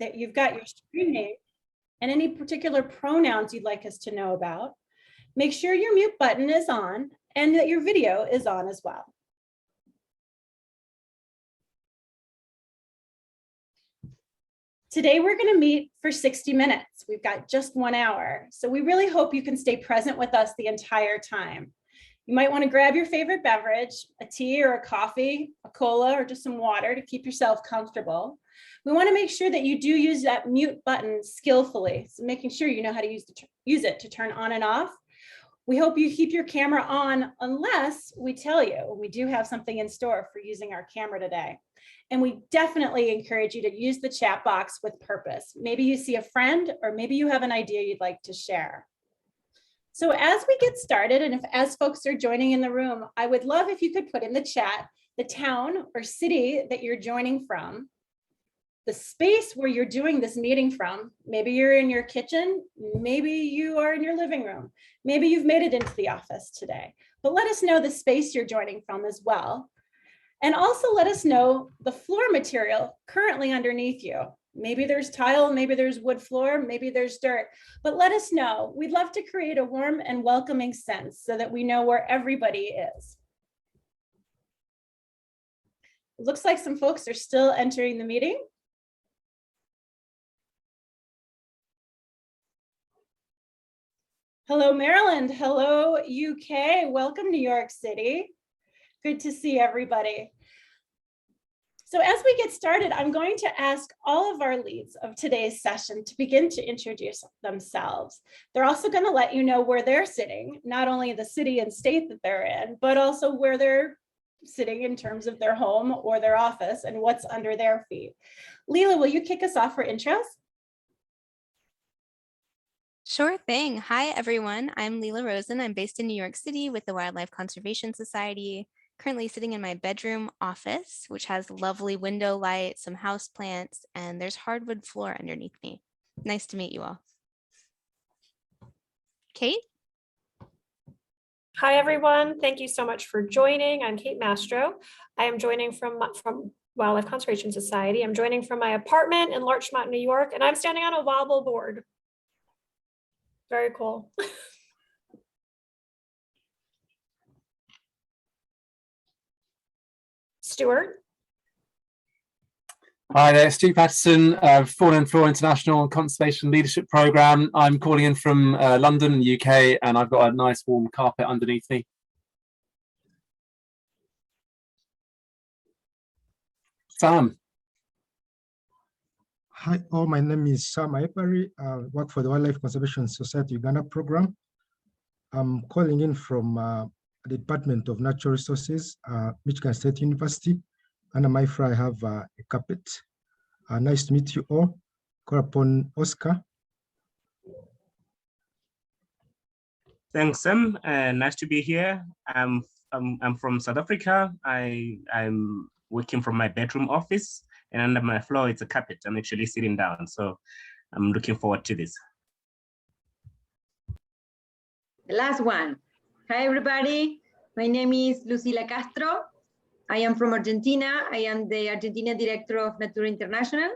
that you've got your screen name and any particular pronouns you'd like us to know about. Make sure your mute button is on and that your video is on as well. Today, we're going to meet for 60 minutes. We've got just 1 hour. So we really hope you can stay present with us the entire time. You might want to grab your favorite beverage, a tea or a coffee, a cola, or just some water to keep yourself comfortable. We want to make sure that you do use that mute button skillfully, so making sure you know how to use it to turn on and off. We hope you keep your camera on unless we tell you. We do have something in store for using our camera today. And we definitely encourage you to use the chat box with purpose. Maybe you see a friend, or maybe you have an idea you'd like to share. So as we get started, and as folks are joining in the room, I would love if you could put in the chat the town or city that you're joining from, the space where you're doing this meeting from. Maybe you're in your kitchen, maybe you are in your living room, maybe you've made it into the office today, but let us know the space you're joining from as well. And also let us know the floor material currently underneath you. Maybe there's tile, maybe there's wood floor, maybe there's dirt, but let us know. We'd love to create a warm and welcoming sense so that we know where everybody is. It looks like some folks are still entering the meeting. Hello, Maryland. Hello, UK. Welcome, New York City. Good to see everybody. So as we get started, I'm going to ask all of our leads of today's session to begin to introduce themselves. They're also going to let you know where they're sitting, not only the city and state that they're in, but also where they're sitting in terms of their home or their office and what's under their feet. Leela, will you kick us off for intros? Sure thing. Hi, everyone. I'm Leela Rosen. I'm based in New York City with the Wildlife Conservation Society, currently sitting in my bedroom office, which has lovely window light, some house plants, and there's hardwood floor underneath me. Nice to meet you all. Kate? Hi, everyone. Thank you so much for joining. I'm Kate Mastro. I am joining from Wildlife Conservation Society. I'm joining from my apartment in Larchmont, New York, and I'm standing on a wobble board. Very cool. Stuart. Hi there, Stu Patterson, Fauna and Flora International Conservation Leadership Programme. I'm calling in from London, UK, and I've got a nice warm carpet underneath me. Sam. Hi, all. My name is Sam Aipari. I work for the Wildlife Conservation Society Uganda program. I'm calling in from the Department of Natural Resources, Michigan State University. Under my fly, I have a carpet. Nice to meet you all. Call upon Oscar. Thanks, Sam. Nice to be here. I'm from South Africa. I'm working from my bedroom office, and under my floor, it's a carpet. I'm actually sitting down, so I'm looking forward to this. The last one. Hi, everybody. My name is Lucila Castro. I am from Argentina. I am the Argentina Director of Natura International.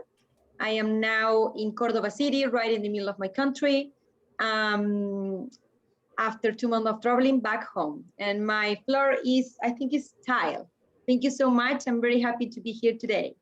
I am now in Cordoba City, right in the middle of my country, after 2 months of traveling back home. And my floor is, I think it's tile. Thank you so much. I'm very happy to be here today.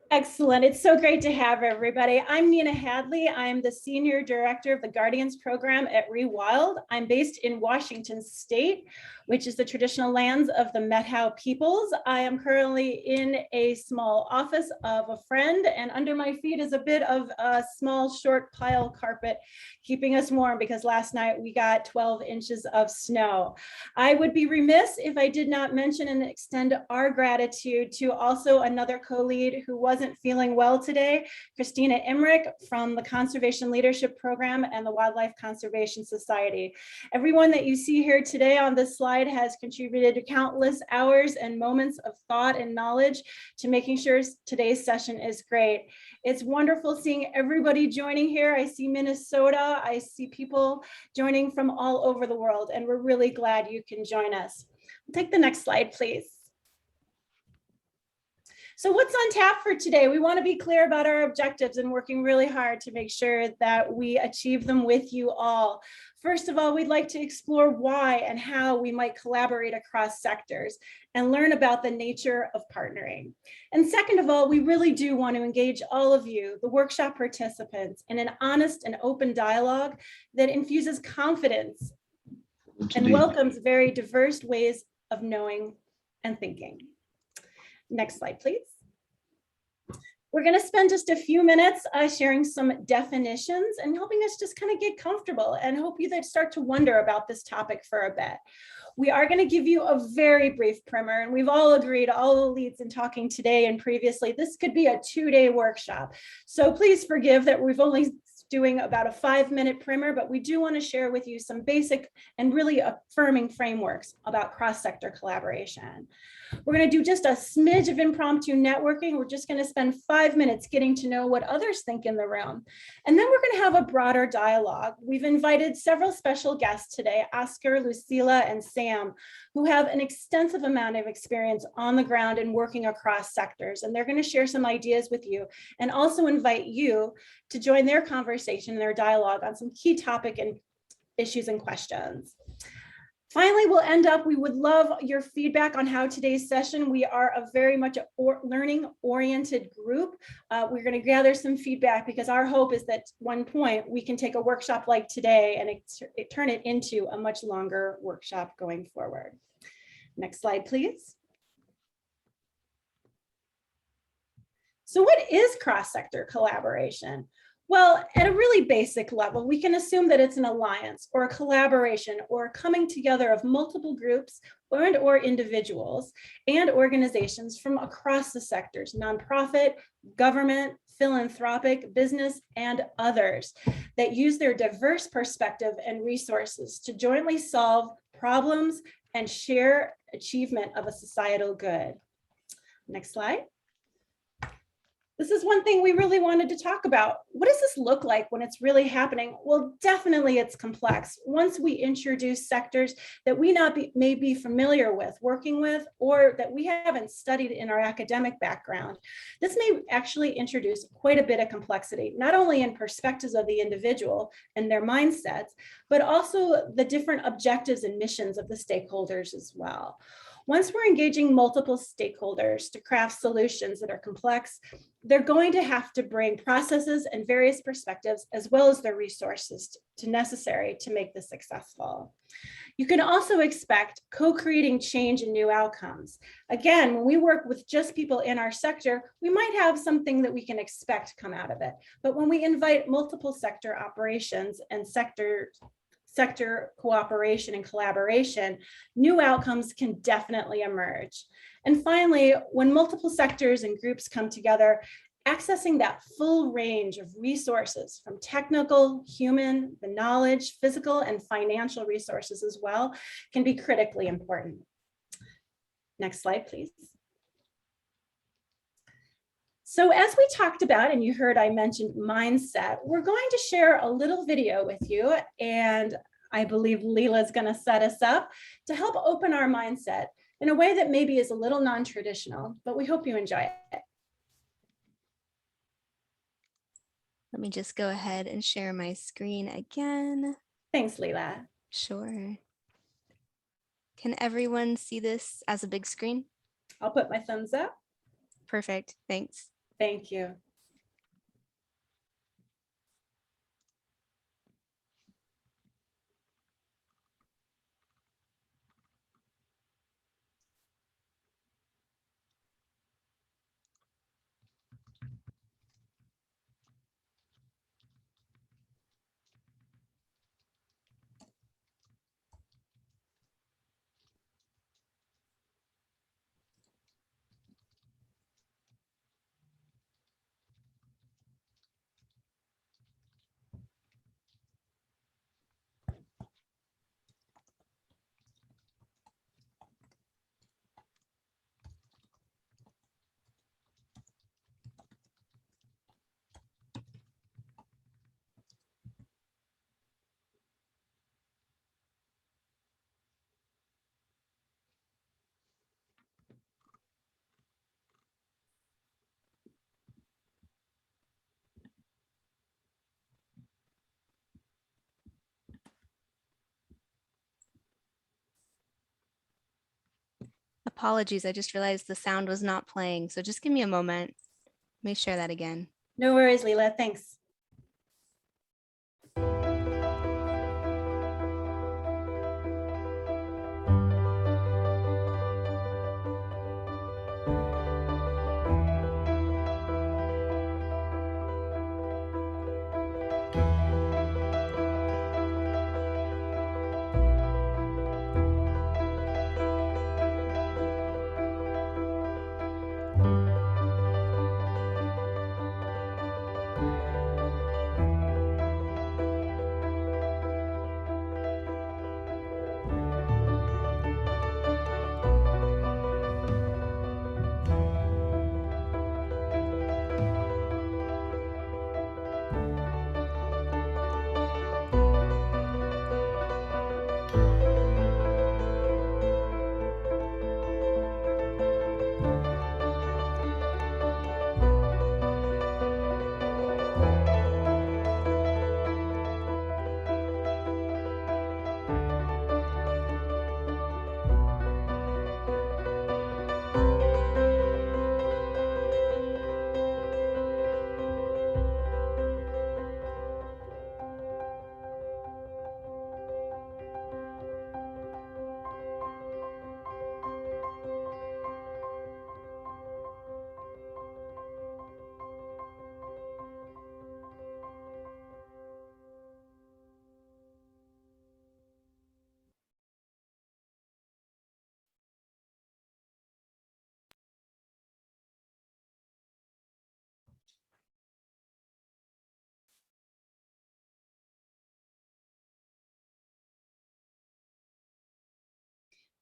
Excellent. It's so great to have everybody. I'm Nina Hadley. I'm the Senior Director of the Guardians Program at Rewild. I'm based in Washington State, which is the traditional lands of the Methow peoples. I am currently in a small office of a friend, and under my feet is a bit of a small short pile carpet, keeping us warm because last night we got 12 inches of snow. I would be remiss if I did not mention and extend our gratitude to also another co-lead who wasn't feeling well today, Christina Emmerich from the Conservation Leadership Program and the Wildlife Conservation Society. Everyone that you see here today on this slide has contributed countless hours and moments of thought and knowledge to making sure today's session is great. It's wonderful seeing everybody joining here. I see Minnesota, I see people joining from all over the world, and we're really glad you can join us. Take the next slide, please. So what's on tap for today? We want to be clear about our objectives and working really hard to make sure that we achieve them with you all. First of all, we'd like to explore why and how we might collaborate across sectors and learn about the nature of partnering. And second of all, we really do want to engage all of you, the workshop participants, in an honest and open dialogue that infuses confidence and welcomes very diverse ways of knowing and thinking. Next slide, please. We're going to spend just a few minutes sharing some definitions and helping us just kind of get comfortable, and hope you that start to wonder about this topic for a bit. We are going to give you a very brief primer, and we've all agreed, all the leads in talking today and previously, this could be a 2-day workshop. So please forgive that we've only doing about a 5-minute primer, but we do want to share with you some basic and really affirming frameworks about cross-sector collaboration. We're going to do just a smidge of impromptu networking. We're just going to spend 5 minutes getting to know what others think in the room. And then we're going to have a broader dialogue. We've invited several special guests today, Oscar, Lucila, and Sam, who have an extensive amount of experience on the ground and working across sectors. And they're going to share some ideas with you and also invite you to join their conversation, their dialogue on some key topic and issues and questions. Finally, we'll end up, we would love your feedback on how today's session, we are a very much learning-oriented group. We're going to gather some feedback because our hope is that at one point we can take a workshop like today and turn it into a much longer workshop going forward. Next slide, please. So what is cross-sector collaboration? Well, at a really basic level, we can assume that it's an alliance or a collaboration or a coming together of multiple groups or individuals and organizations from across the sectors, nonprofit, government, philanthropic, business, and others that use their diverse perspective and resources to jointly solve problems and share achievement of a societal good. Next slide. This is one thing we really wanted to talk about. What does this look like when it's really happening? Well, definitely it's complex. Once we introduce sectors that we may be familiar with, working with, or that we haven't studied in our academic background, this may actually introduce quite a bit of complexity, not only in perspectives of the individual and their mindsets, but also the different objectives and missions of the stakeholders as well. Once we're engaging multiple stakeholders to craft solutions that are complex, they're going to have to bring processes and various perspectives as well as their resources necessary to make this successful. You can also expect co-creating change and new outcomes. Again, when we work with just people in our sector, we might have something that we can expect come out of it. But when we invite multiple sector operations and sector cooperation and collaboration, new outcomes can definitely emerge. And finally, when multiple sectors and groups come together, accessing that full range of resources from technical, human, the knowledge, physical, and financial resources as well can be critically important. Next slide, please. So as we talked about, and you heard I mentioned mindset, we're going to share a little video with you, and I believe Leela is going to set us up to help open our mindset in a way that maybe is a little non-traditional, but we hope you enjoy it. Let me just go ahead and share my screen again. Thanks, Leela. Sure. Can everyone see this as a big screen? I'll put my thumbs up. Perfect, thanks. Thank you. Apologies, I just realized the sound was not playing, so just give me a moment. Let me share that again. No worries, Leela. Thanks.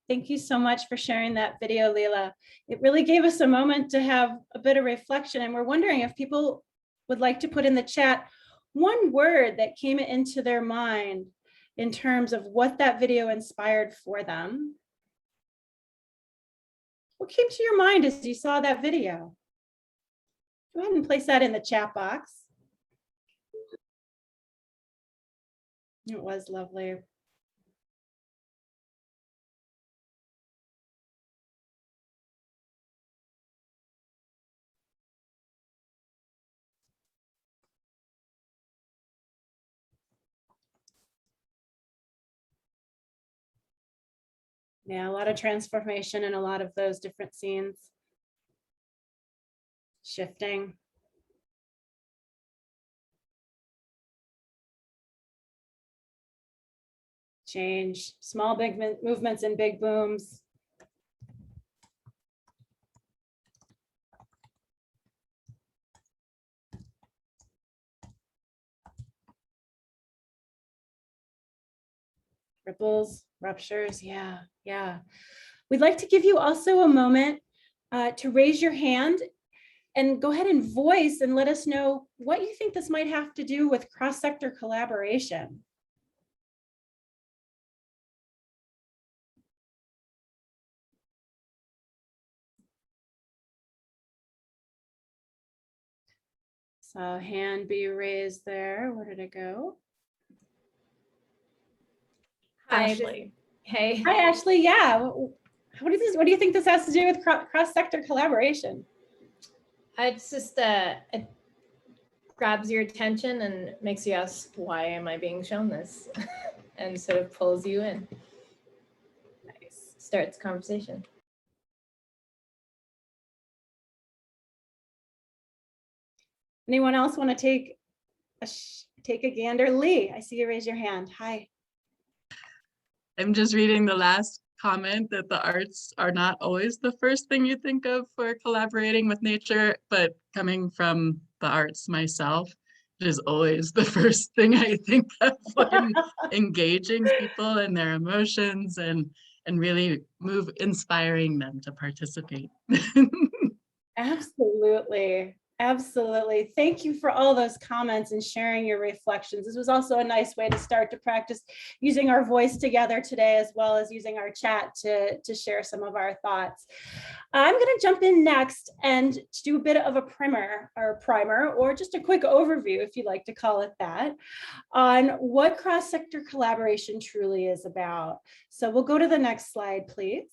Thank you so much for sharing that video, Leela. It really gave us a moment to have a bit of reflection, and we're wondering if people would like to put in the chat one word that came into their mind in terms of what that video inspired for them. What came to your mind as you saw that video? Go ahead and place that in the chat box. It was lovely. Yeah, a lot of transformation in a lot of those different scenes. Shifting. Change, small big movements and big booms. Ripples, ruptures, yeah. We'd like to give you also a moment to raise your hand and go ahead and voice and let us know what you think this might have to do with cross-sector collaboration. So hand be raised there. Where did it go? Ashley. Hey. Hi, Ashley. Yeah. What do you think this has to do with cross-sector collaboration? It's just it grabs your attention and makes you ask, why am I being shown this? And sort of pulls you in. Nice. Starts conversation. Anyone else want to take a gander? Lee, I see you raise your hand. Hi. I'm just reading the last comment that the arts are not always the first thing you think of for collaborating with nature, but coming from the arts myself, it is always the first thing I think of when engaging people and their emotions and really inspiring them to participate. Absolutely. Absolutely. Thank you for all those comments and sharing your reflections. This was also a nice way to start to practice using our voice together today, as well as using our chat to share some of our thoughts. I'm going to jump in next and do a bit of a primer, or just a quick overview, if you'd like to call it that, on what cross-sector collaboration truly is about. So we'll go to the next slide, please.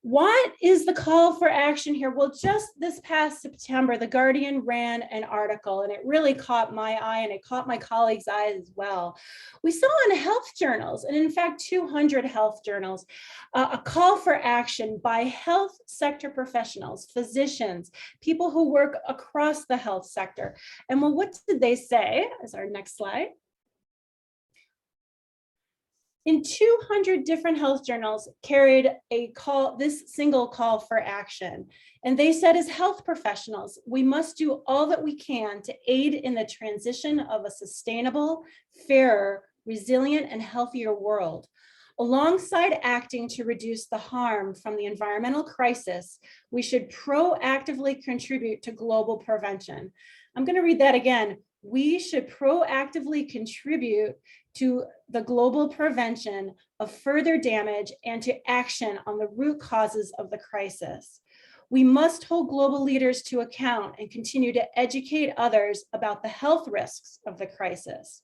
What is the call for action here? Well, just this past September, The Guardian ran an article and it really caught my eye and it caught my colleagues' eyes as well. We saw in health journals, and in fact, 200 health journals, a call for action by health sector professionals, physicians, people who work across the health sector. And well, what did they say? As our next slide. In 200 different health journals carried this single call for action. And they said, as health professionals, we must do all that we can to aid in the transition of a sustainable, fairer, resilient, and healthier world. Alongside acting to reduce the harm from the environmental crisis, we should proactively contribute to global prevention. I'm going to read that again. We should proactively contribute to the global prevention of further damage and to action on the root causes of the crisis. We must hold global leaders to account and continue to educate others about the health risks of the crisis.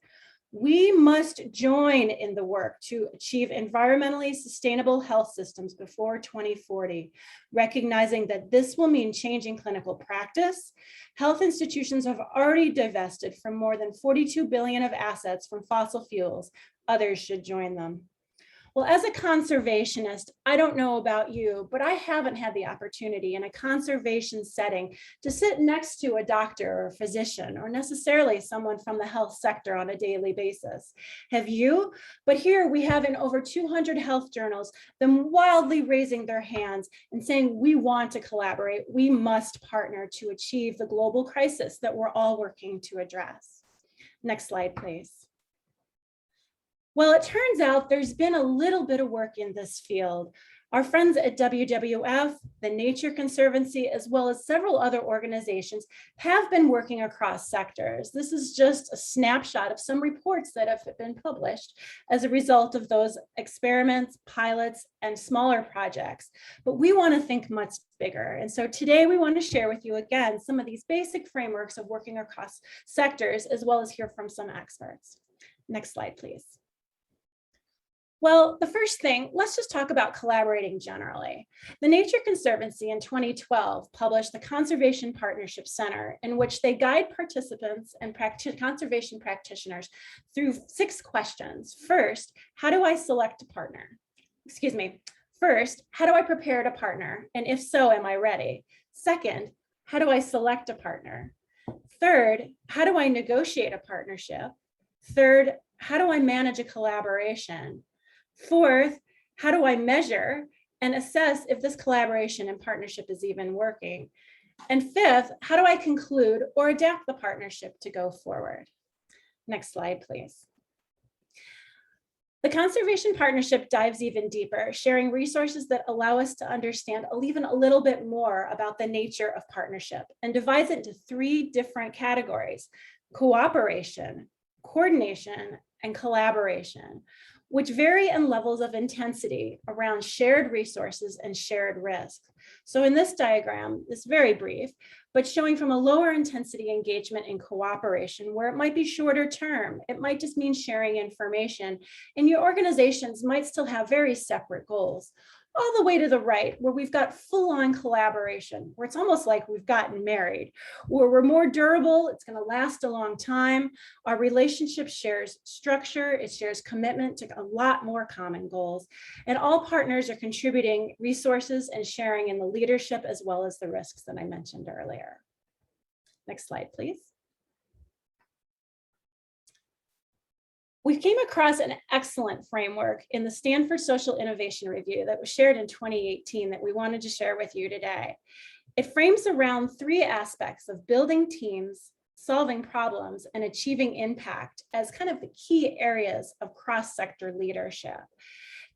We must join in the work to achieve environmentally sustainable health systems before 2040, recognizing that this will mean changing clinical practice. Health institutions have already divested from more than 42 billion of assets from fossil fuels. Others should join them. Well, as a conservationist, I don't know about you, but I haven't had the opportunity in a conservation setting to sit next to a doctor or a physician, or necessarily someone from the health sector on a daily basis. Have you? But here we have in over 200 health journals, them wildly raising their hands and saying, we want to collaborate. We must partner to achieve the global crisis that we're all working to address. Next slide, please. Well, it turns out there's been a little bit of work in this field. Our friends at WWF, the Nature Conservancy, as well as several other organizations have been working across sectors. This is just a snapshot of some reports that have been published as a result of those experiments, pilots, and smaller projects. But we want to think much bigger. And so today we want to share with you again some of these basic frameworks of working across sectors, as well as hear from some experts. Next slide, please. Well, the first thing, let's just talk about collaborating generally. The Nature Conservancy in 2012 published the Conservation Partnership Center, in which they guide participants and conservation practitioners through 6 questions. First, how do I select a partner? Excuse me. First, how do I prepare to partner? And if so, am I ready? Second, how do I select a partner? Third, how do I negotiate a partnership? Third, how do I manage a collaboration? Fourth, how do I measure and assess if this collaboration and partnership is even working? And fifth, how do I conclude or adapt the partnership to go forward? Next slide, please. The Conservation Partnership dives even deeper, sharing resources that allow us to understand even a little bit more about the nature of partnership, and divides it into 3 different categories: cooperation, coordination, and collaboration, which vary in levels of intensity around shared resources and shared risk. So in this diagram, it's very brief, but showing from a lower intensity engagement in cooperation, where it might be shorter term, it might just mean sharing information, and your organizations might still have very separate goals, all the way to the right, where we've got full-on collaboration, where it's almost like we've gotten married, where we're more durable, it's going to last a long time. Our relationship shares structure, it shares commitment to a lot more common goals, and all partners are contributing resources and sharing in the leadership as well as the risks that I mentioned earlier. Next slide, please. We came across an excellent framework in the Stanford Social Innovation Review that was shared in 2018 that we wanted to share with you today. It frames around 3 aspects of building teams, solving problems, and achieving impact as kind of the key areas of cross-sector leadership.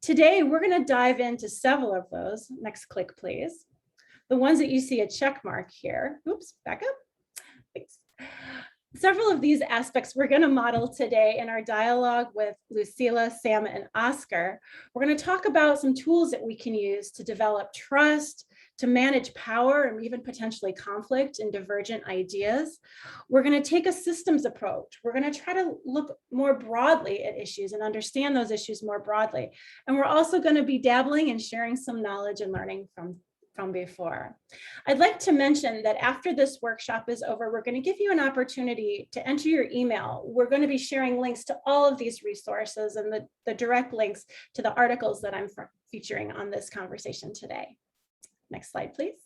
Today, we're going to dive into several of those. Next click, please. The ones that you see a check mark here. Oops, back up. Thanks. Several of these aspects we're going to model today in our dialogue with Lucila, Sam, and Oscar. We're going to talk about some tools that we can use to develop trust, to manage power and even potentially conflict and divergent ideas. We're going to take a systems approach. We're going to try to look more broadly at issues and understand those issues more broadly. And we're also going to be dabbling and sharing some knowledge and learning from before. I'd like to mention that after this workshop is over, we're going to give you an opportunity to enter your email. We're going to be sharing links to all of these resources and the direct links to the articles that I'm featuring on this conversation today. Next slide, please.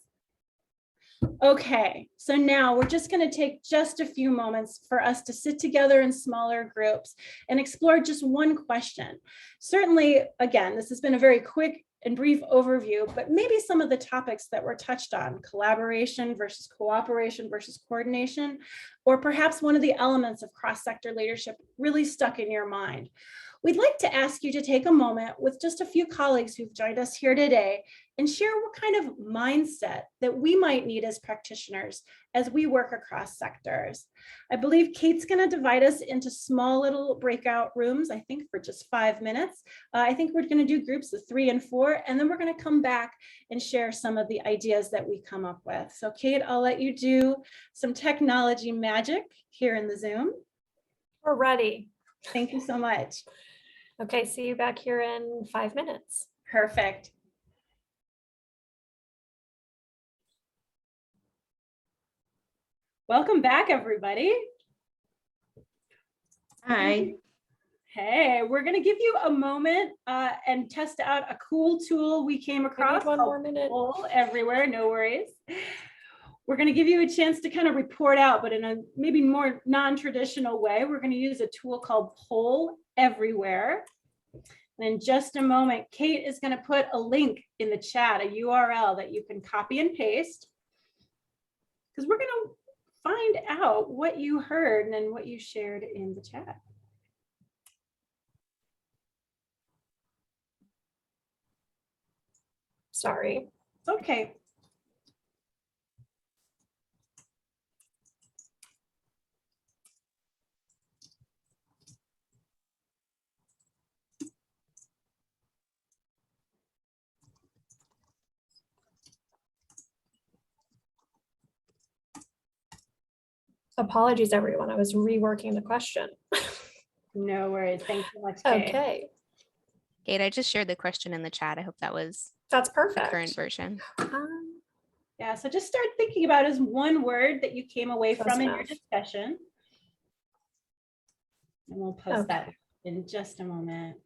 Okay, so now we're just going to take just a few moments for us to sit together in smaller groups and explore just one question. Certainly, again, this has been a very quick and brief overview, but maybe some of the topics that were touched on, collaboration versus cooperation versus coordination, or perhaps one of the elements of cross-sector leadership really stuck in your mind. We'd like to ask you to take a moment with just a few colleagues who've joined us here today and share what kind of mindset that we might need as practitioners as we work across sectors. I believe Kate's going to divide us into small little breakout rooms, I think for just 5 minutes. I think we're going to do groups of 3 and 4, and then we're going to come back and share some of the ideas that we come up with. So Kate, I'll let you do some technology magic here in the Zoom. We're ready. Thank you so much. Okay, see you back here in 5 minutes. Perfect. Welcome back, everybody. Hi. Hey, we're going to give you a moment and test out a cool tool we came across. One more minute. Poll everywhere, no worries. We're going to give you a chance to kind of report out, but in a maybe more non-traditional way. We're going to use a tool called Poll Everywhere. And in just a moment, Kate is going to put a link in the chat, a URL that you can copy and paste, because we're going to find out what you heard and then what you shared in the chat. Sorry. It's okay. Apologies, everyone. I was reworking the question. No worries. Thanks so much, Kate. Okay. Kate, I just shared the question in the chat. I hope that was That's the perfect. current version. Yeah, so just start thinking about as one word that you came away Close from in your enough. discussion. And we'll post that in just a moment.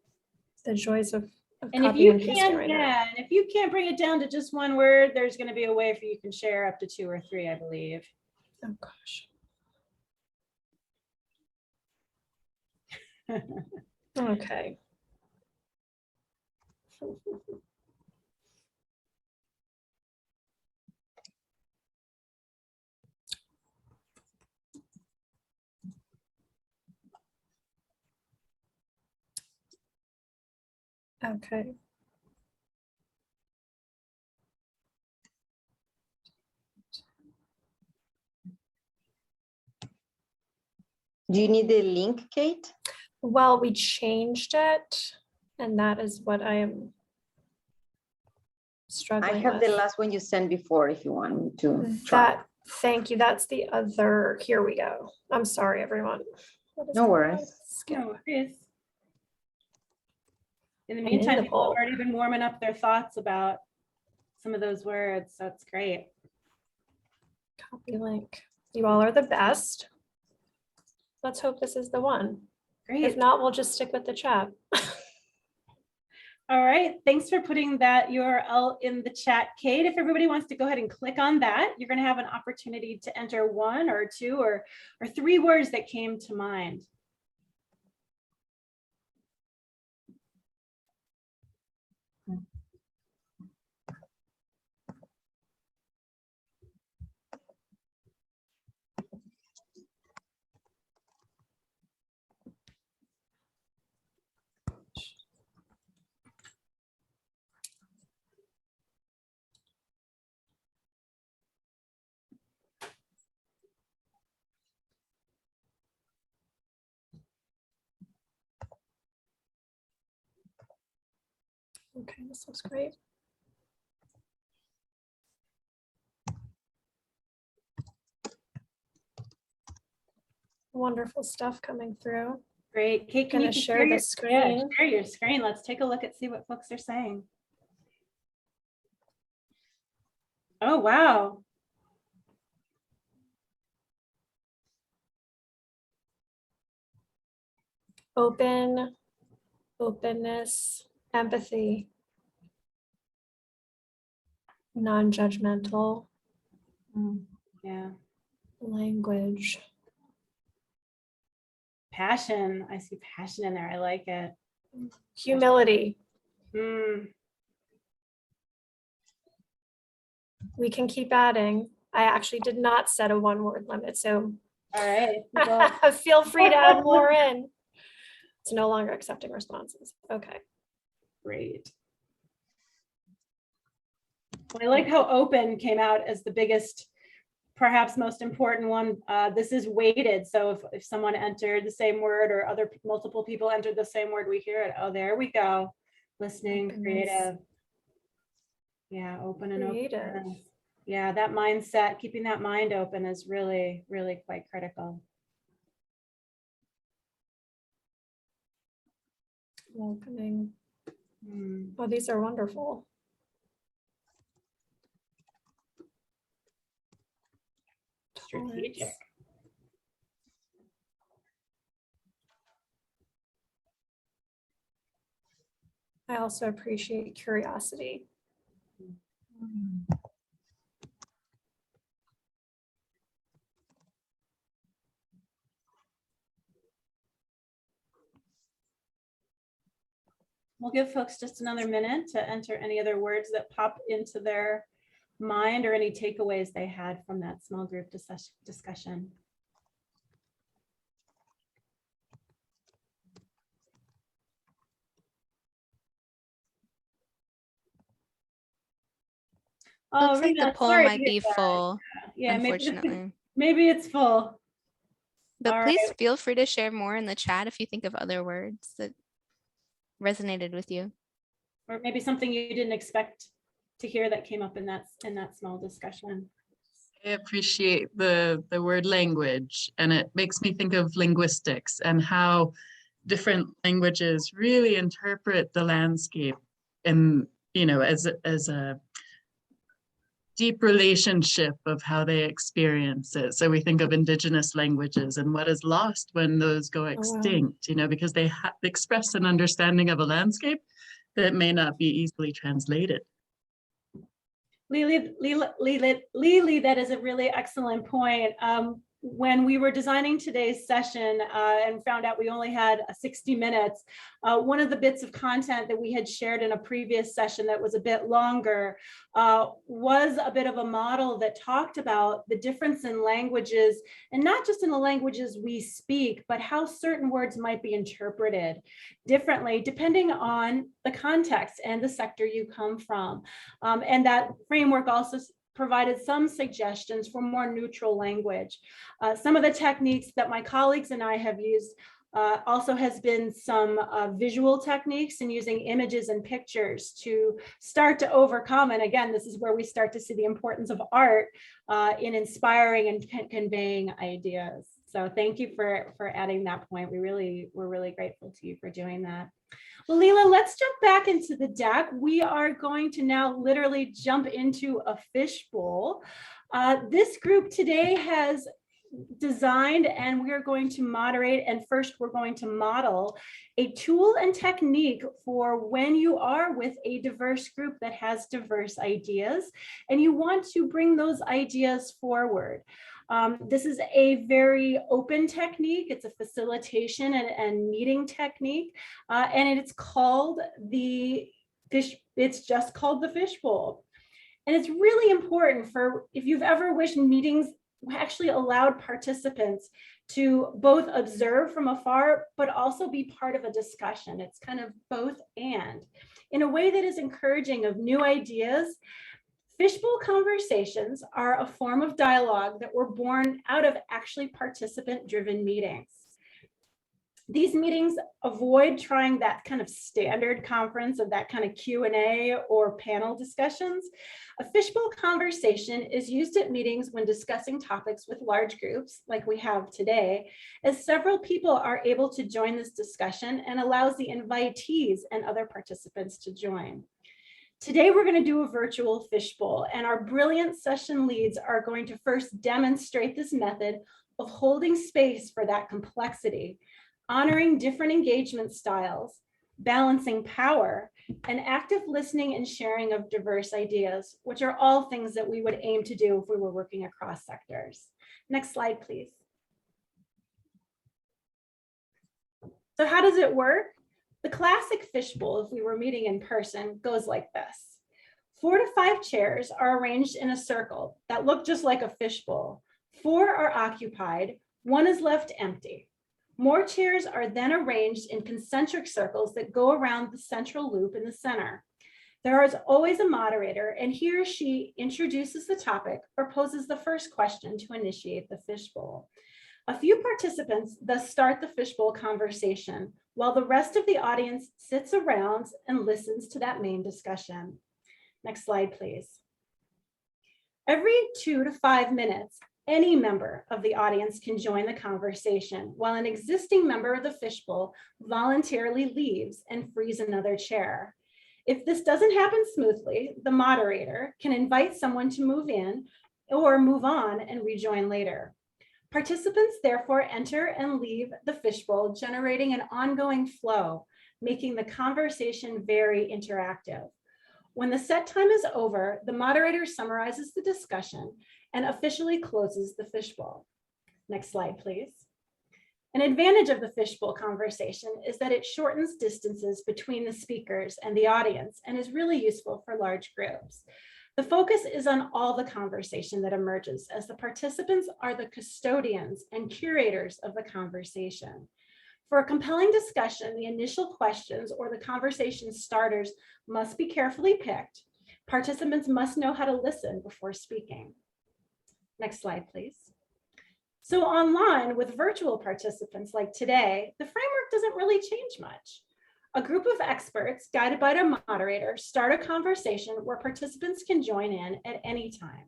The joys of And if copying you and pasting can't, right now. yeah, and if you can't bring it down to just one word, there's going to be a way for you can share up to 2 or 3, I believe. Oh gosh. Okay. Okay. Do you need the link, Kate? Well, we changed it, and that is what I am struggling I have with. the last one you sent before if you want me to try. Thank you. That's the other. Here we go. I'm sorry, everyone. What is No that? worries. Skip. No worries. In the I need meantime, the people have poll. already been warming up their thoughts about some of those words. So it's great. Copy link. You all are the best. Let's hope this is the one. Great. If not, we'll just stick with the chat. All right, thanks for putting that URL in the chat, Kate. If everybody wants to go ahead and click on that, you're going to have an opportunity to enter 1 or 2 or 3 words that came to mind. Okay, this looks great. Wonderful stuff coming through. Great. Kate, can Gonna you share share the your screen. share your screen? Let's take a look and see what folks are saying. Oh, wow. Open, openness, empathy, non-judgmental Yeah. language. Passion. I see passion in there. I like it. Humility. Mm. We can keep adding. I actually did not set a 1-word limit, so All right. Well, feel free to add more in. It's no longer accepting responses. Okay. great. Well, I like how open came out as the biggest, perhaps most important one. This is weighted. So if someone entered the same word or multiple people entered the same word, we hear it. Oh, there we go. Listening, Openness. creative. Yeah, open and Creative. open. Yeah, that mindset, keeping that mind open is really, really quite critical. Welcoming. Mm. Oh, these are wonderful. Strategic. I also appreciate curiosity. We'll give folks just another minute to enter any other words that pop into their mind or any takeaways they had from that small group discussion. Oh, Looks like the Rena, poll sorry to might hear be that. full, Yeah, unfortunately. maybe it's full. But All please right. feel free to share more in the chat if you think of other words that resonated with you. Or maybe something you didn't expect to hear that came up in that small discussion. I appreciate the word language, and it makes me think of linguistics and how different languages really interpret the landscape and, you know, as a deep relationship of how they experience it. So we think of indigenous languages and what is lost when those go extinct, you know, because they express an understanding of a landscape that may not be easily translated. Lily, that is a really excellent point. When we were designing today's session and found out we only had 60 minutes, one of the bits of content that we had shared in a previous session that was a bit longer was a bit of a model that talked about the difference in languages, and not just in the languages we speak, but how certain words might be interpreted differently depending on the context and the sector you come from. And that framework also provided some suggestions for more neutral language. Some of the techniques that my colleagues and I have used also has been some visual techniques and using images and pictures to start to overcome. And again, this is where we start to see the importance of art in inspiring and conveying ideas. So thank you for adding that point. We're really grateful to you for doing that. Well, Leela, let's jump back into the deck. We are going to now literally jump into a fishbowl. This group today has designed, and we are going to moderate, and first we're going to model a tool and technique for when you are with a diverse group that has diverse ideas and you want to bring those ideas forward. This is a very open technique. It's a facilitation and meeting technique, and it's called the fish. It's just called the fishbowl, and it's really important for if you've ever wished meetings actually allowed participants to both observe from afar, but also be part of a discussion. It's kind of both and in a way that is encouraging of new ideas. Fishbowl conversations are a form of dialogue that were born out of actually participant-driven meetings. These meetings avoid trying that kind of standard conference of that kind of Q&A or panel discussions. A fishbowl conversation is used at meetings when discussing topics with large groups like we have today, as several people are able to join this discussion and allows the invitees and other participants to join. Today, we're going to do a virtual fishbowl, and our brilliant session leads are going to first demonstrate this method of holding space for that complexity, honoring different engagement styles, balancing power, and active listening and sharing of diverse ideas, which are all things that we would aim to do if we were working across sectors. Next slide, please. So how does it work? The classic fishbowl, if we were meeting in person, goes like this. 4 to 5 chairs are arranged in a circle that look just like a fishbowl. 4 are occupied, 1 is left empty. More chairs are then arranged in concentric circles that go around the central loop in the center. There is always a moderator, and he or she introduces the topic or poses the first question to initiate the fishbowl. A few participants thus start the fishbowl conversation, while the rest of the audience sits around and listens to that main discussion. Next slide, please. Every 2 to 5 minutes, any member of the audience can join the conversation, while an existing member of the fishbowl voluntarily leaves and frees another chair. If this doesn't happen smoothly, the moderator can invite someone to move in or move on and rejoin later. Participants therefore enter and leave the fishbowl, generating an ongoing flow, making the conversation very interactive. When the set time is over, the moderator summarizes the discussion and officially closes the fishbowl. Next slide, please. An advantage of the fishbowl conversation is that it shortens distances between the speakers and the audience and is really useful for large groups. The focus is on all the conversation that emerges, as the participants are the custodians and curators of the conversation. For a compelling discussion, the initial questions or the conversation starters must be carefully picked. Participants must know how to listen before speaking. Next slide, please. So online with virtual participants like today, the framework doesn't really change much. A group of experts guided by a moderator start a conversation where participants can join in at any time.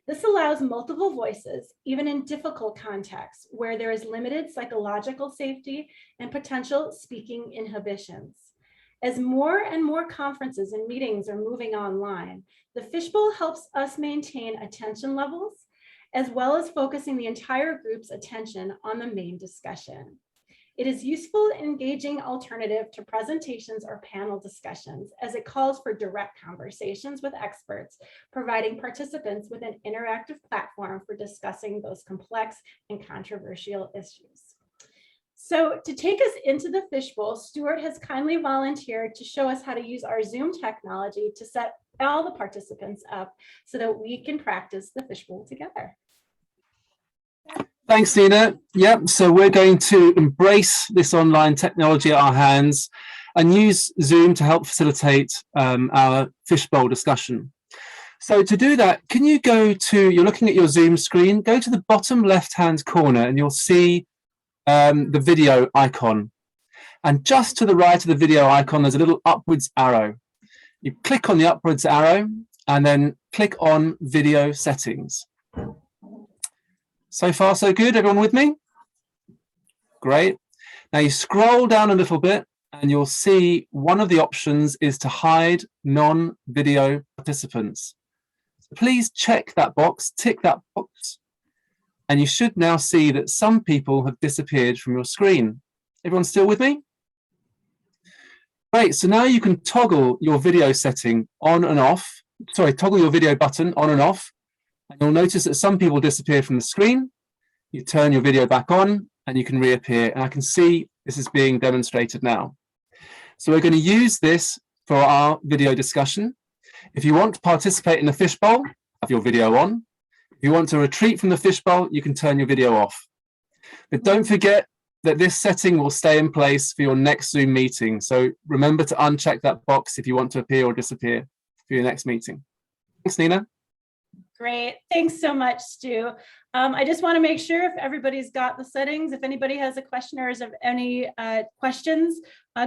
This allows multiple voices, even in difficult contexts where there is limited psychological safety and potential speaking inhibitions. As more and more conferences and meetings are moving online, the fishbowl helps us maintain attention levels, as well as focusing the entire group's attention on the main discussion. It is useful in engaging alternative to presentations or panel discussions, as it calls for direct conversations with experts, providing participants with an interactive platform for discussing those complex and controversial issues. So to take us into the fishbowl, Stuart has kindly volunteered to show us how to use our Zoom technology to set all the participants up so that we can practice the fishbowl together. Thanks, Nina. Yep, so we're going to embrace this online technology at our hands and use Zoom to help facilitate our fishbowl discussion. So to do that, can you go to, you're looking at your Zoom screen, go to the bottom left-hand corner and you'll see the video icon. And just to the right of the video icon, there's a little upwards arrow. You click on the upwards arrow and then click on video settings. So far, so good. Everyone with me? Great. Now you scroll down a little bit and you'll see one of the options is to hide non-video participants. So please check that box, tick that box, and you should now see that some people have disappeared from your screen. Everyone still with me? Great. So now you can toggle your video setting on and off. Sorry, toggle your video button on and off. And you'll notice that some people disappear from the screen. You turn your video back on and you can reappear. And I can see this is being demonstrated now. So we're going to use this for our video discussion. If you want to participate in the fishbowl, have your video on. If you want to retreat from the fishbowl, you can turn your video off. But don't forget that this setting will stay in place for your next Zoom meeting. So remember to uncheck that box if you want to appear or disappear for your next meeting. Thanks, Nina. Great. Thanks so much, Stu. I just want to make sure if everybody's got the settings, if anybody has a question or is there any questions,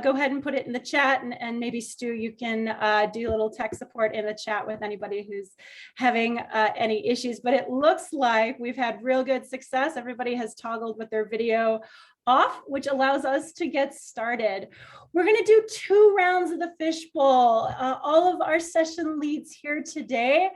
go ahead and put it in the chat, and maybe Stu, you can do a little tech support in the chat with anybody who's having any issues. But it looks like we've had real good success. Everybody has toggled with their video off, which allows us to get started. We're going to do 2 rounds of the fishbowl. All of our session leads here today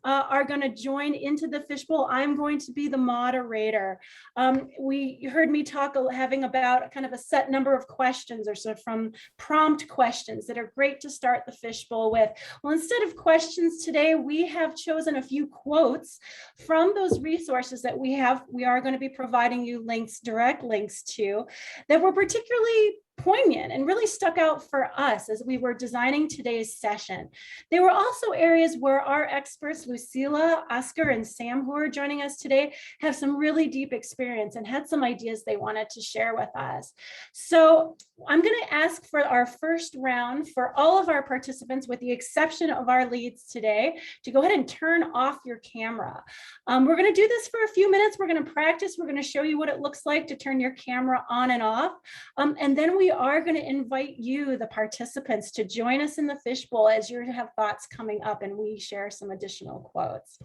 are going to join into the fishbowl. I'm going to be the moderator. You heard me talk having about kind of a set number of questions, or so from prompt questions that are great to start the fishbowl with. Well, instead of questions today, we have chosen a few quotes from those resources that we are going to be providing you direct links to, that were particularly poignant and really stuck out for us as we were designing today's session. They were also areas where our experts, Lucila, Oscar, and Sam, who are joining us today, have some really deep experience and had some ideas they wanted to share with us. So I'm going to ask for our first round for all of our participants, with the exception of our leads today, to go ahead and turn off your camera. We're going to do this for a few minutes. We're going to practice. We're going to show you what it looks like to turn your camera on and off. And then we are going to invite you, the participants, to join us in the fishbowl as you have thoughts coming up and we share some additional quotes.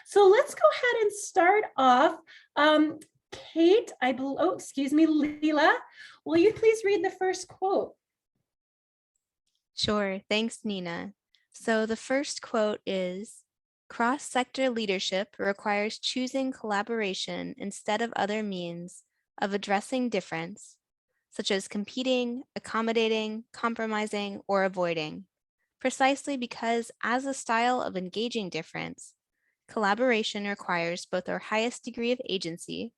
So let's go ahead and start off. Kate, Leela, will you please read the first quote? Sure, thanks, Nina. So the first quote is, cross-sector leadership requires choosing collaboration instead of other means of addressing difference, such as competing, accommodating, compromising, or avoiding, precisely because as a style of engaging difference, collaboration requires both our highest degree of agency,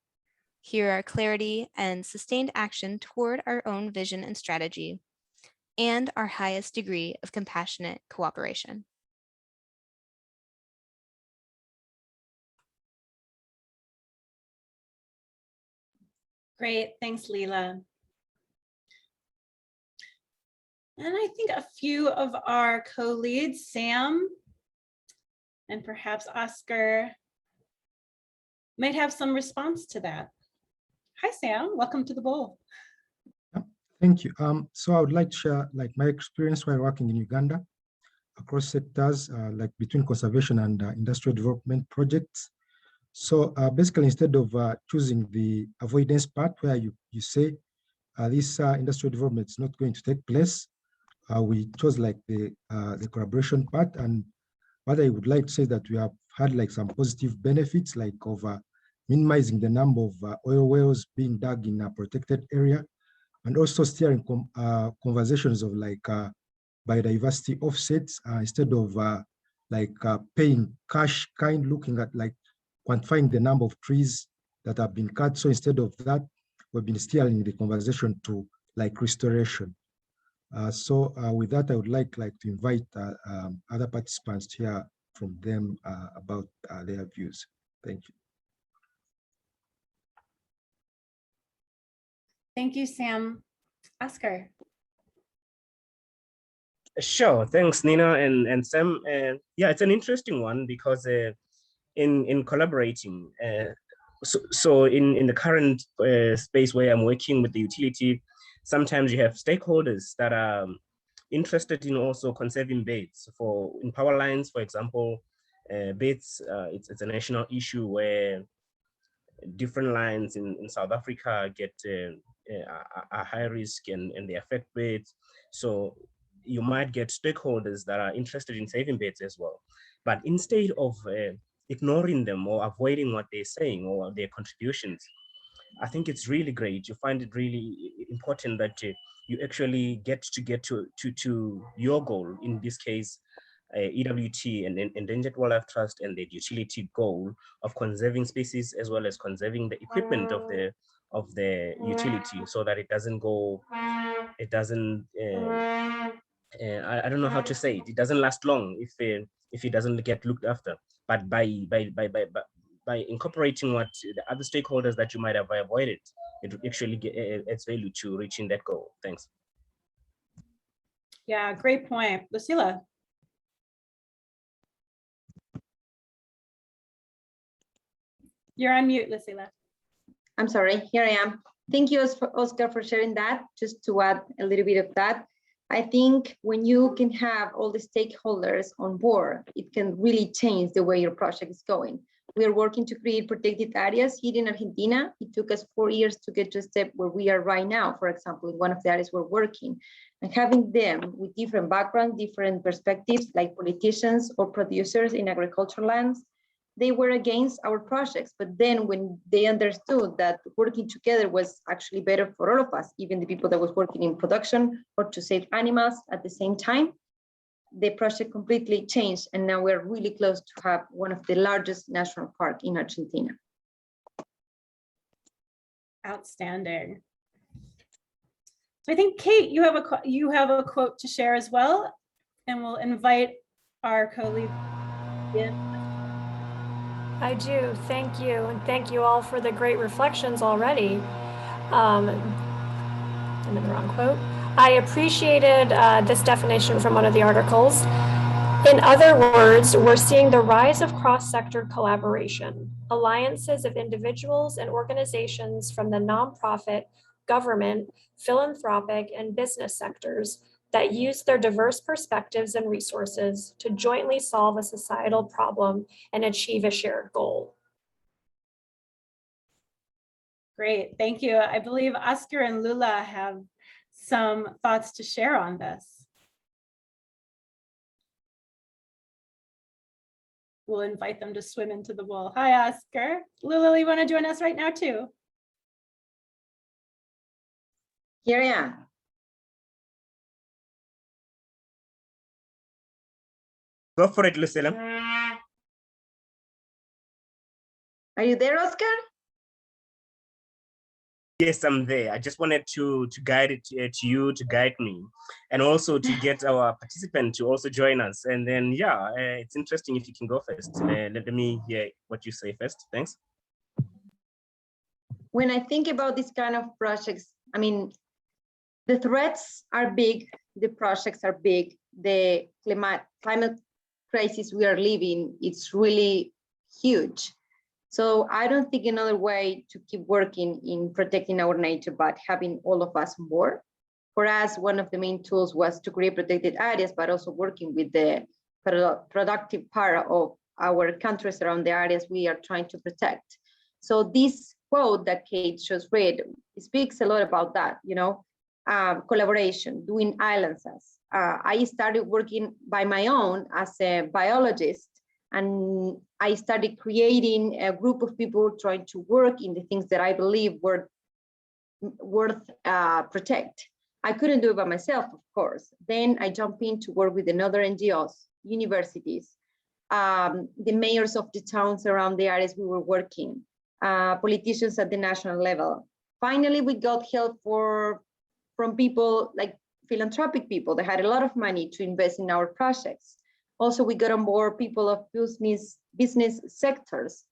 here are clarity and sustained action toward our own vision and strategy, and our highest degree of compassionate cooperation. Great, thanks, Leela. And I think a few of our co-leads, Sam and perhaps Oscar, might have some response to that. Hi, Sam, welcome to the bowl. Thank you. So I would like to share my experience while working in Uganda across sectors, between conservation and industrial development projects. So basically, instead of choosing the avoidance part where you say this industrial development is not going to take place, we chose the collaboration part. And what I would like to say that we have had some positive benefits, of minimizing the number of oil wells being dug in a protected area, and also steering conversations of biodiversity offsets instead of paying cash looking at quantifying the number of trees that have been cut. So instead of that, we've been steering the conversation to restoration. So with that, I would like to invite other participants to hear from them about their views. Thank you. Thank you, Sam. Oscar. Sure, thanks, Nina and Sam. Yeah, it's an interesting one because in collaborating, so in the current space where I'm working with the utility, sometimes you have stakeholders that are interested in also conserving beds. In power lines, for example, beds, it's a national issue where different lines in South Africa get a high risk and they affect beds. So you might get stakeholders that are interested in saving beds as well. But instead of ignoring them or avoiding what they're saying or their contributions, I think it's really great. You find it really important that you actually get to your goal, in this case, EWT and Endangered Wildlife Trust, and the utility goal of conserving species as well as conserving the equipment of the utility, so that it doesn't go, it doesn't, I don't know how to say it. It doesn't last long if it doesn't get looked after. But by incorporating what the other stakeholders that you might have avoided, it actually adds value to reaching that goal. Thanks. Yeah, great point. Lucila. You're on mute, Lucila. I'm sorry, here I am. Thank you, Oscar, for sharing that. Just to add a little bit of that, I think when you can have all the stakeholders on board, it can really change the way your project is going. We are working to create protected areas here in Argentina. It took us 4 years to get to a step where we are right now, for example, in one of the areas we're working. And having them with different backgrounds, different perspectives, like politicians or producers in agricultural lands, they were against our projects. But then when they understood that working together was actually better for all of us, even the people that was working in production or to save animals at the same time, the project completely changed. And now we're really close to have one of the largest national parks in Argentina. Outstanding. So I think, Kate, you have a quote to share as well, and we'll invite our colleague in. I do, thank you. And thank you all for the great reflections already. I'm in the wrong quote. I appreciated this definition from one of the articles. In other words, we're seeing the rise of cross-sector collaboration, alliances of individuals and organizations from the nonprofit, government, philanthropic, and business sectors that use their diverse perspectives and resources to jointly solve a societal problem and achieve a shared goal. Great, thank you. I believe Oscar and Lula have some thoughts to share on this. We'll invite them to swim into the wool. Hi, Oscar. Lula, you want to join us right now too? Here I am. Go for it, Lucilla. Are you there, Oscar? Yes, I'm there. I just wanted to guide it to you, to guide me, and also to get our participant to also join us. And then, yeah, it's interesting if you can go first. Let me hear what you say first. Thanks. When I think about this kind of projects, I mean, the threats are big, the projects are big, the climate crisis we are living, it's really huge. So I don't think another way to keep working in protecting our nature, but having all of us on board. For us, one of the main tools was to create protected areas, but also working with the productive part of our countries around the areas we are trying to protect. So this quote that Kate just read speaks a lot about that, you know, collaboration, doing alliances. I started working by my own as a biologist, and I started creating a group of people trying to work in the things that I believe were worth protect. I couldn't do it by myself, of course. Then I jumped in to work with another NGOs, universities, the mayors of the towns around the areas we were working, politicians at the national level. Finally, we got help from people like philanthropic people that had a lot of money to invest in our projects. Also, we got on board people of business sectors.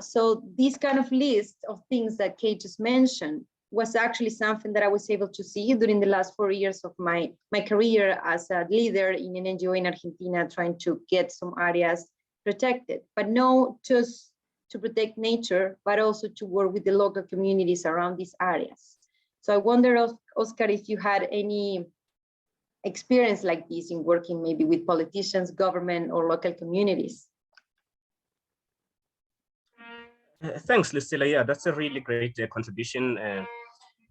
So this kind of list of things that Kate just mentioned was actually something that I was able to see during the last 4 years of my career as a leader in an NGO in Argentina, trying to get some areas protected, but not just to protect nature, but also to work with the local communities around these areas. So I wonder, Oscar, if you had any experience like this in working maybe with politicians, government, or local communities. Thanks, Lucilla. Yeah, that's a really great contribution. I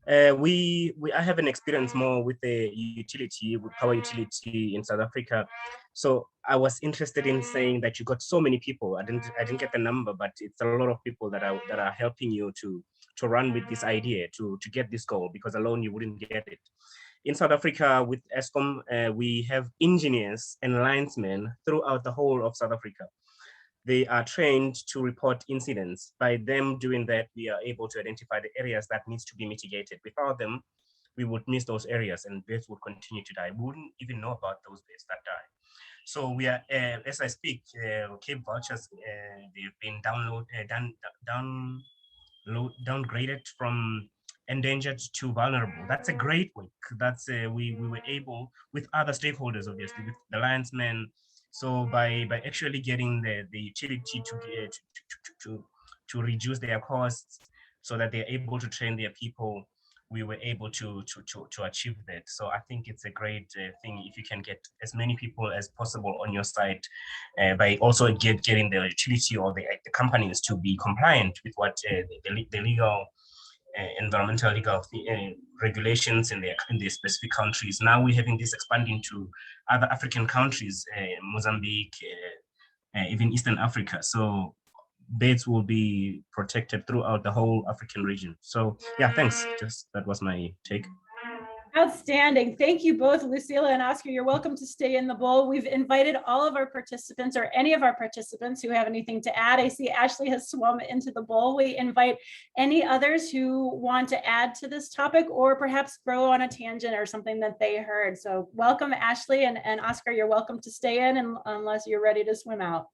have an experience more with the utility, with power utility in South Africa. So I was interested in saying that you got so many people. I didn't get the number, but it's a lot of people that are helping you to run with this idea, to get this goal, because alone you wouldn't get it. In South Africa, with ESCOM, we have engineers and linesmen throughout the whole of South Africa. They are trained to report incidents. By them doing that, we are able to identify the areas that needs to be mitigated. Without them, we would miss those areas and birds would continue to die. We wouldn't even know about those birds that die. So we are, as I speak, Cape vultures, they've been downgraded from endangered to vulnerable. That's a great work. That's we were able, with other stakeholders, obviously, with the linesmen. So by actually getting the utility to reduce their costs so that they're able to train their people, we were able to achieve that. So I think it's a great thing if you can get as many people as possible on your side, by also getting the utility or the companies to be compliant with what the legal, environmental legal regulations in the specific countries. Now we're having this expanding to other African countries, Mozambique, even Eastern Africa. So birds will be protected throughout the whole African region. So yeah, thanks. Just that was my take. Outstanding. Thank you both, Lucila and Oscar. You're welcome to stay in the bowl. We've invited all of our participants, or any of our participants who have anything to add. I see Ashley has swum into the bowl. We invite any others who want to add to this topic, or perhaps go on a tangent or something that they heard. So welcome, Ashley, and Oscar, you're welcome to stay in unless you're ready to swim out.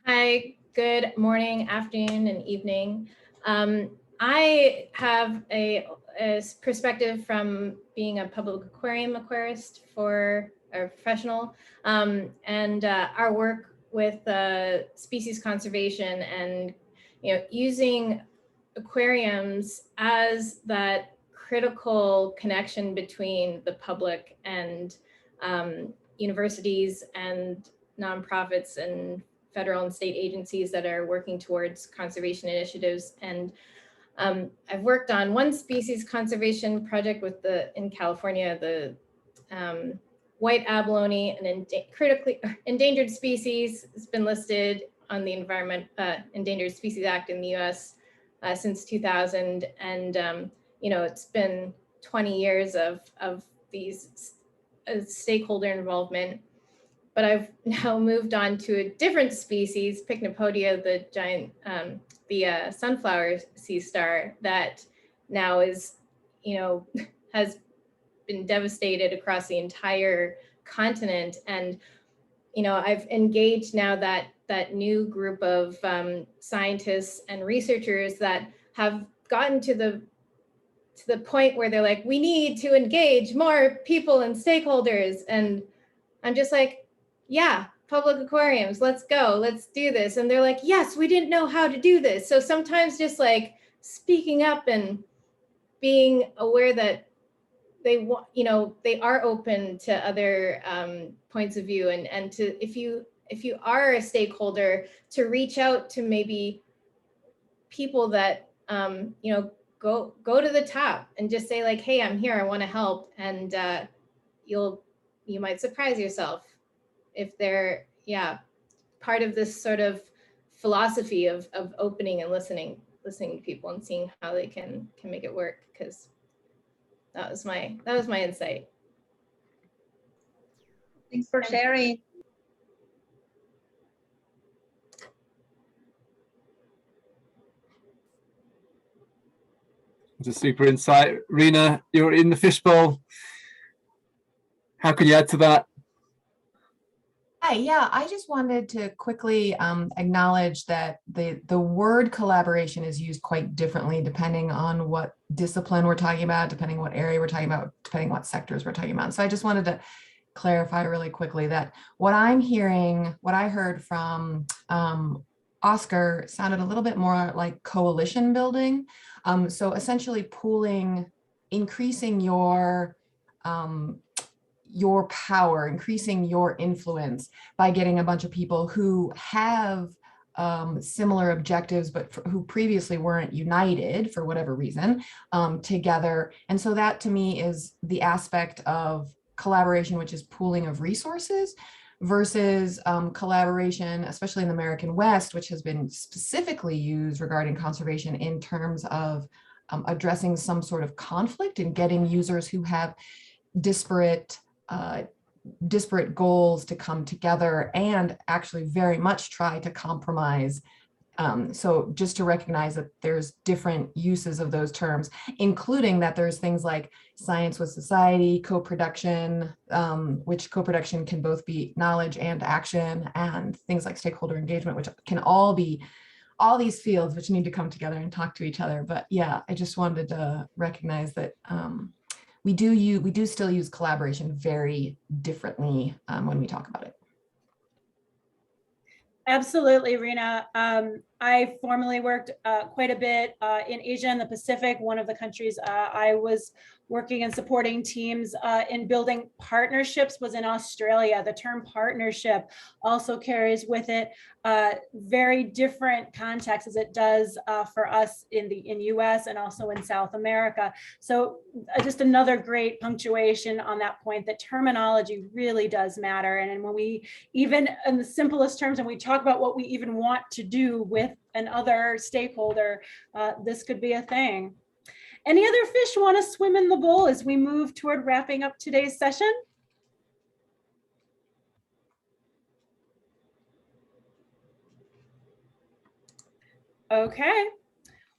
Hi, good morning, afternoon, and evening. I have a perspective from being a public aquarium aquarist for a professional, and our work with species conservation and using aquariums as that critical connection between the public and universities and nonprofits and federal and state agencies that are working towards conservation initiatives. And I've worked on one species conservation project in California, the white abalone, an critically endangered species. It's been listed on the Endangered Species Act in the US since 2000. And it's been 20 years of these stakeholder involvement. But I've now moved on to a different species, Pycnopodia, the giant, the sunflower sea star that now is, has been devastated across the entire continent. And, I've engaged now that new group of scientists and researchers that have gotten to the point where they're like, we need to engage more people and stakeholders. And I'm just like, yeah, public aquariums, let's go, let's do this. And they're like, yes, we didn't know how to do this. So sometimes just like speaking up and being aware that they want, they are open to other points of view, and to, if you are a stakeholder, to reach out to maybe people that go to the top and just say like, hey, I'm here, I want to help. And you might surprise yourself if they're, part of this sort of philosophy of opening and listening to people and seeing how they can make it work. Because that was my insight. Thanks for sharing. It's a super insight. Rena, you're in the fishbowl. How can you add to that? Hi, yeah, I just wanted to quickly acknowledge that the word collaboration is used quite differently depending on what discipline we're talking about, depending what area we're talking about, depending what sectors we're talking about. So I just wanted to clarify really quickly that what I'm hearing, what I heard from Oscar sounded a little bit more like coalition building. So essentially pooling, increasing your power, increasing your influence by getting a bunch of people who have similar objectives, but who previously weren't united for whatever reason, together. And so that to me is the aspect of collaboration, which is pooling of resources, versus collaboration, especially in the American West, which has been specifically used regarding conservation in terms of addressing some sort of conflict and getting users who have disparate goals to come together and actually very much try to compromise. So just to recognize that there's different uses of those terms, including that there's things like science with society, co-production, which co-production can both be knowledge and action, and things like stakeholder engagement, which can all be all these fields which need to come together and talk to each other. But yeah, I just wanted to recognize that we do still use collaboration very differently when we talk about it. Absolutely, Rena. I formerly worked quite a bit in Asia and the Pacific. One of the countries I was working and supporting teams in building partnerships was in Australia. The term partnership also carries with it very different context as it does for us in US and also in South America. So just another great punctuation on that point, that terminology really does matter. And when we, even in the simplest terms, and we talk about what we even want to do with another stakeholder, this could be a thing. Any other fish want to swim in the bowl as we move toward wrapping up today's session? Okay.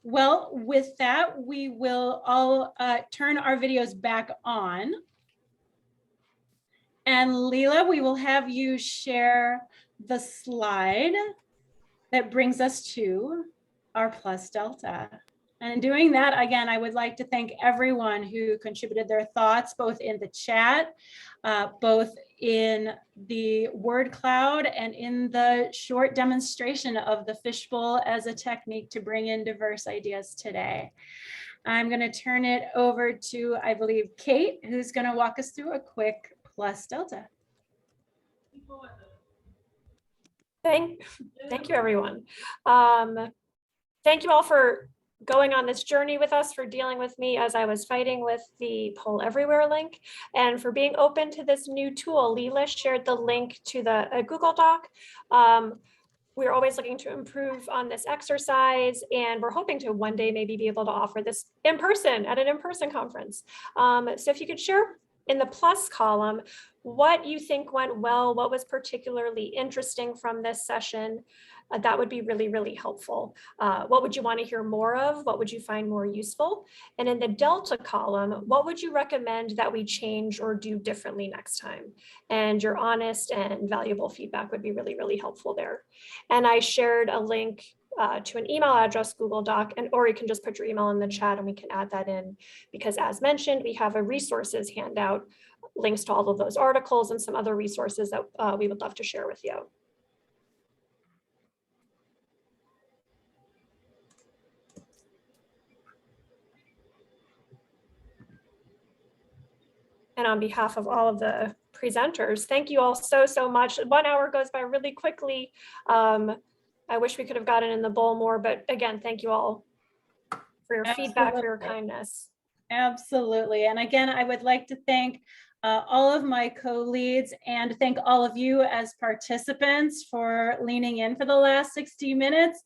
Well, with that, we will all turn our videos back on. And Leela, we will have you share the slide that brings us to our plus delta. And in doing that, again, I would like to thank everyone who contributed their thoughts, both in the chat, both in the word cloud and in the short demonstration of the fishbowl as a technique to bring in diverse ideas today. I'm going to turn it over to, I believe, Kate, who's going to walk us through a quick plus delta. Thank you, everyone. Thank you all for going on this journey with us, for dealing with me as I was fighting with the Poll Everywhere link, and for being open to this new tool. Leela shared the link to the Google Doc. We're always looking to improve on this exercise, and we're hoping to one day maybe be able to offer this in person at an in-person conference. So if you could share in the plus column what you think went well, what was particularly interesting from this session, that would be really, really helpful. What would you want to hear more of? What would you find more useful? And in the delta column, what would you recommend that we change or do differently next time? And your honest and valuable feedback would be really, really helpful there. And I shared a link to an email address, Google Doc, or you can just put your email in the chat and we can add that in, because as mentioned, we have a resources handout, links to all of those articles and some other resources that we would love to share with you. And on behalf of all of the presenters, thank you all so, so much. 1 hour goes by really quickly. I wish we could have gotten in the bowl more, but again, thank you all for your feedback, for your kindness. Absolutely. And again, I would like to thank all of my co-leads and thank all of you as participants for leaning in for the last 60 minutes,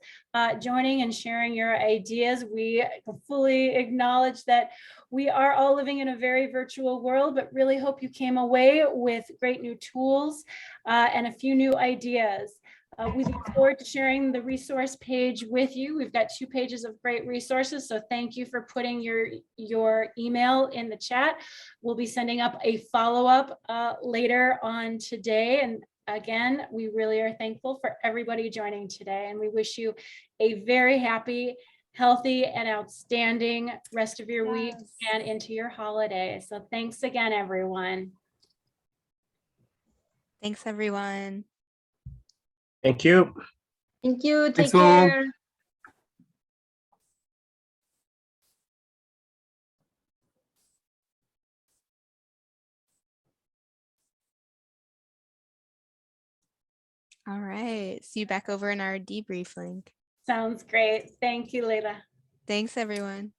joining and sharing your ideas. We fully acknowledge that we are all living in a very virtual world, but really hope you came away with great new tools and a few new ideas. We look forward to sharing the resource page with you. We've got 2 pages of great resources, so thank you for putting your email in the chat. We'll be sending up a follow-up later on today. And again, we really are thankful for everybody joining today, and we wish you a very happy, healthy, and outstanding rest of your week and into your holidays. So thanks again, everyone. Thanks, everyone. Thank you. Thank you. Take Thanks all. care. All right. See you back over in our debrief link. Sounds great. Thank you, Leila. Thanks, everyone.